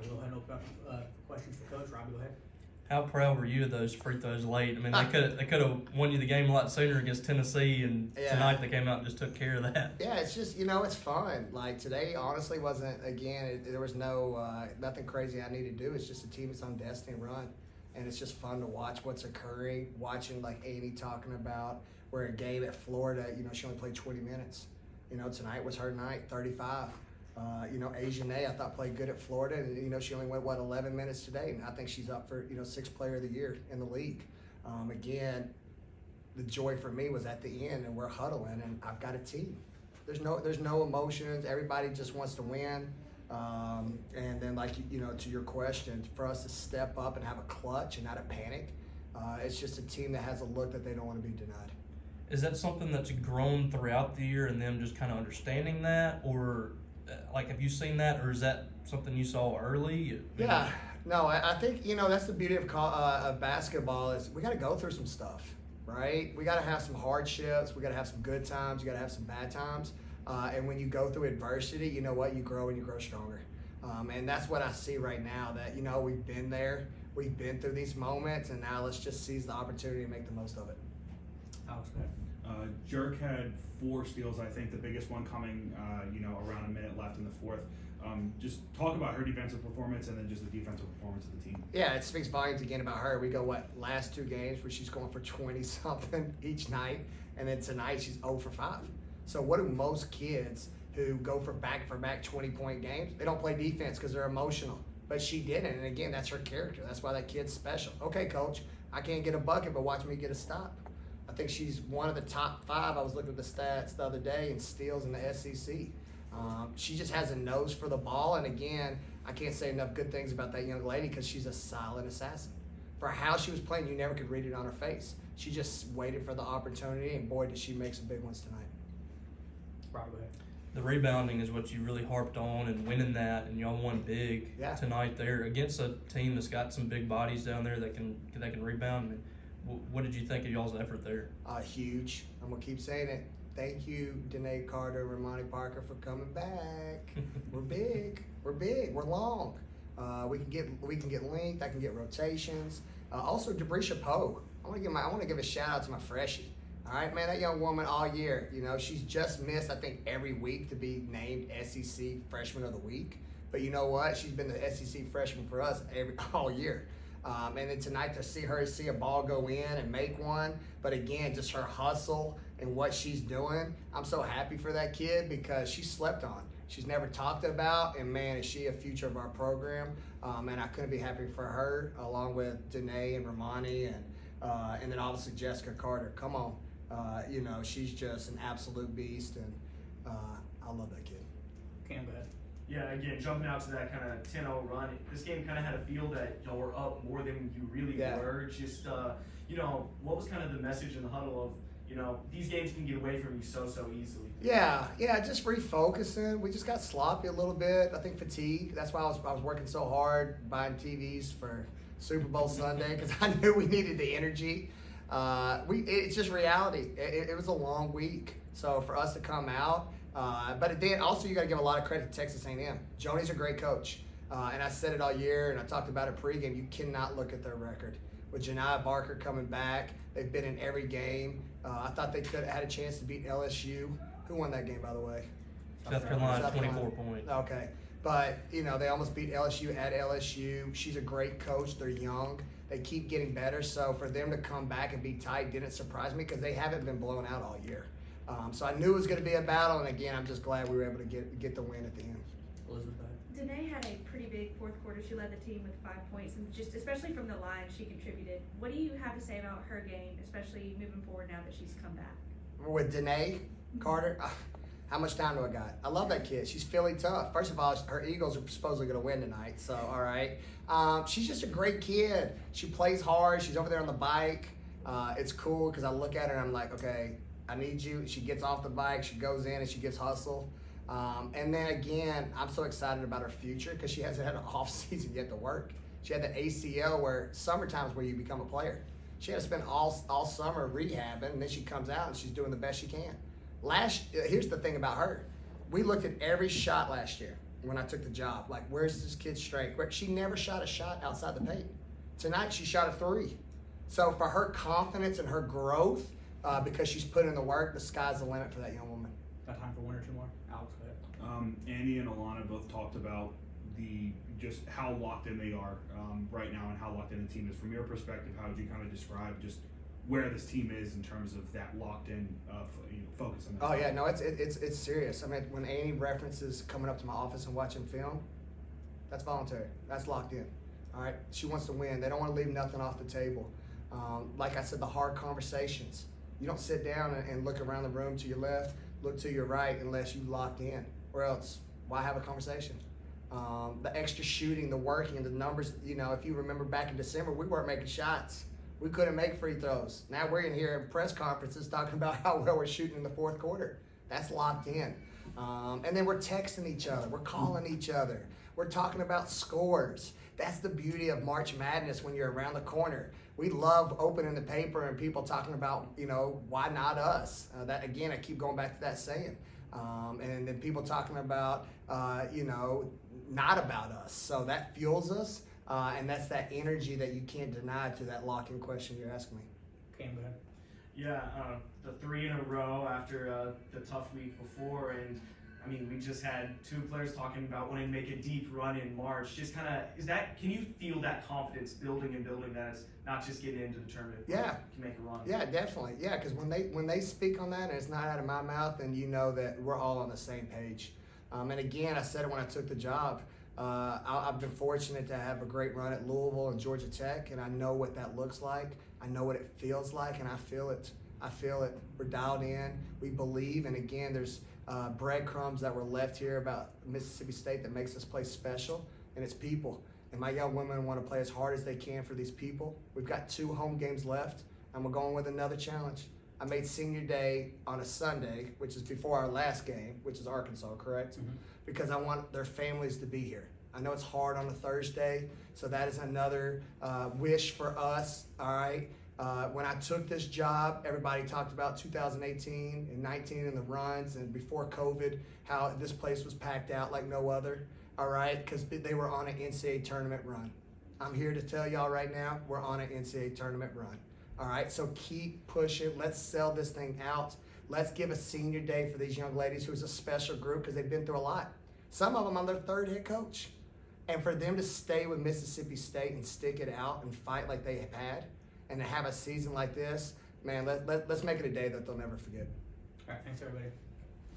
we'll go ahead and open up for questions for Coach. Robbie, go ahead. How proud were you of those free throws late? I mean, they could have won you the game a lot sooner against Tennessee, and tonight they came out and just took care of that. Yeah, it's just, it's fun. Like, today honestly wasn't, there was nothing crazy I needed to do. It's just a team that's on destiny run, and it's just fun to watch what's occurring, watching like Amy talking about where a game at Florida, she only played 20 minutes. Tonight was her night, 35. Asian A, I thought played good at Florida, and she only went 11 minutes today, and I think she's up for 6th player of the year in the league. Again, the joy for me was at the end, and we're huddling, and I've got a team. There's no emotions. Everybody just wants to win. And then, like to your question, for us to step up and have a clutch and not a panic, it's just a team that has a look that they don't want to be denied. Is that something that's grown throughout the year, and them just kind of understanding that, or have you seen that, or is that something you saw early? Yeah, no, I think that's the beauty of basketball is we got to go through some stuff, right? We got to have some hardships, we got to have some good times, you got to have some bad times, and when you go through adversity, you know what, you grow and you grow stronger, and that's what I see right now. That we've been there, we've been through these moments, and now let's just seize the opportunity and make the most of it. Alex, go ahead. Jerk had 4 steals, I think the biggest one coming, around a minute left in the fourth. Just talk about her defensive performance and then just the defensive performance of the team. Yeah, it speaks volumes again about her. We go, last 2 games where she's going for 20-something each night, and then tonight she's 0 for 5. So what do most kids who go for back-for-back 20-point games, they don't play defense because they're emotional. But she didn't, and again, that's her character. That's why that kid's special. Okay, coach, I can't get a bucket, but watch me get a stop. I think she's one of the top 5. I was looking at the stats the other day in steals in the SEC. She just has a nose for the ball, and again, I can't say enough good things about that young lady because she's a silent assassin. For how she was playing, you never could read it on her face. She just waited for the opportunity, and boy, did she make some big ones tonight. Robbie, go ahead. The rebounding is what you really harped on, and winning that, and y'all won big tonight there against a team that's got some big bodies down there that can rebound. I mean, what did you think of y'all's effort there? Huge. I'm gonna keep saying it. Thank you, Danae Carter and Ramani Parker, for coming back. We're big. We're big. We're long. We can get length. I can get rotations. Also, Debrisha Poe. I want to give a shout out to my freshie. All right, man, that young woman all year. She's just missed, I think, every week to be named SEC Freshman of the Week. But you know what? She's been the SEC freshman for us all year. And then tonight to see a ball go in and make one, but again, just her hustle and what she's doing. I'm so happy for that kid because she's slept on. She's never talked about, and man, is she a future of our program. And I couldn't be happier for her, along with Danae and Ramani, and then obviously Jessica Carter. Come on, she's just an absolute beast, and I love that kid. Cam, go ahead. Yeah, again, jumping out to that kind of 10-0 run, this game kind of had a feel that y'all were up more than you really were. Just, what was kind of the message in the huddle of, these games can get away from you so easily? Yeah, just refocusing. We just got sloppy a little bit. I think fatigue. That's why I was working so hard buying TVs for Super Bowl Sunday because I knew we needed the energy. It's just reality. It was a long week. So for us to come out, but then also you got to give a lot of credit to Texas A&M. Joni's a great coach, and I said it all year, and I talked about it pregame. You cannot look at their record. With Janiah Barker coming back, they've been in every game. I thought they could have had a chance to beat LSU. Who won that game, by the way? South Carolina, 24 points. Okay, but they almost beat LSU at LSU. She's a great coach. They're young. They keep getting better. So for them to come back and be tight didn't surprise me because they haven't been blown out all year. So I knew it was going to be a battle, and again, I'm just glad we were able to get the win at the end. Elizabeth. Danae had a pretty big fourth quarter. She led the team with 5 points, and just especially from the line, she contributed. What do you have to say about her game, especially moving forward now that she's come back? With Danae Carter, how much time do I got? I love that kid. She's Philly tough. First of all, her Eagles are supposedly going to win tonight, so all right. She's just a great kid. She plays hard. She's over there on the bike. It's cool because I look at her and I'm like, okay, I need you. She gets off the bike, she goes in, and she gets hustle. And then again, I'm so excited about her future because she hasn't had an off season yet to work. She had the ACL where summertime is where you become a player. She had to spend all summer rehabbing, and then she comes out and she's doing the best she can. Here's the thing about her. We looked at every shot last year. when I took the job. Like, where's this kid's strength? She never shot a shot outside the paint. Tonight she shot a 3. So for her confidence and her growth, because she's put in the work, the sky's the limit for that young woman. Got time for one or two more? Alex, go ahead. Andy and Alana both talked about just how locked in they are right now and how locked in the team is. From your perspective, how would you kind of describe just where this team is in terms of that locked in focus on that? Oh yeah, no, it's serious. I mean, when Annie references coming up to my office and watching film, that's voluntary. That's locked in. All right, she wants to win. They don't want to leave nothing off the table. Like I said, the hard conversations. You don't sit down and look around the room to your left, look to your right unless you locked in, or else why have a conversation? The extra shooting, the working, the numbers. If you remember back in December, we weren't making shots. We couldn't make free throws. Now we're in here in press conferences talking about how well we're shooting in the fourth quarter. That's locked in. And then we're texting each other. We're calling each other. We're talking about scores. That's the beauty of March Madness when you're around the corner. We love opening the paper and people talking about, why not us? That again, I keep going back to that saying. And then people talking about, not about us. So that fuels us. And that's that energy that you can't deny to that lock-in question you're asking me. Cam, go ahead. Yeah, the 3 in a row after the tough week before, and I mean, we just had 2 players talking about wanting to make a deep run in March. Just kind of, can you feel that confidence building and building that it's not just getting into the tournament? Yeah. Can make a run. Yeah, definitely. Yeah, because when they speak on that and it's not out of my mouth, then you know that we're all on the same page. And again, I said it when I took the job. I've been fortunate to have a great run at Louisville and Georgia Tech, and I know what that looks like. I know what it feels like, and I feel it. We're dialed in. We believe, and again, there's breadcrumbs that were left here about Mississippi State that makes this place special, and it's people. And my young women want to play as hard as they can for these people. We've got 2 home games left, and we're going with another challenge. I made senior day on a Sunday, which is before our last game, which is Arkansas, correct? Mm-hmm. Because I want their families to be here. I know it's hard on a Thursday, so that is another wish for us, all right? When I took this job, everybody talked about 2018 and 19 and the runs, and before COVID, how this place was packed out like no other, all right? Because they were on an NCAA tournament run. I'm here to tell y'all right now, we're on an NCAA tournament run. All right, so keep pushing. Let's sell this thing out. Let's give a senior day for these young ladies who's a special group because they've been through a lot. Some of them on their 3rd head coach. And for them to stay with Mississippi State and stick it out and fight like they have had and to have a season like this, man, let's make it a day that they'll never forget. All right, thanks everybody.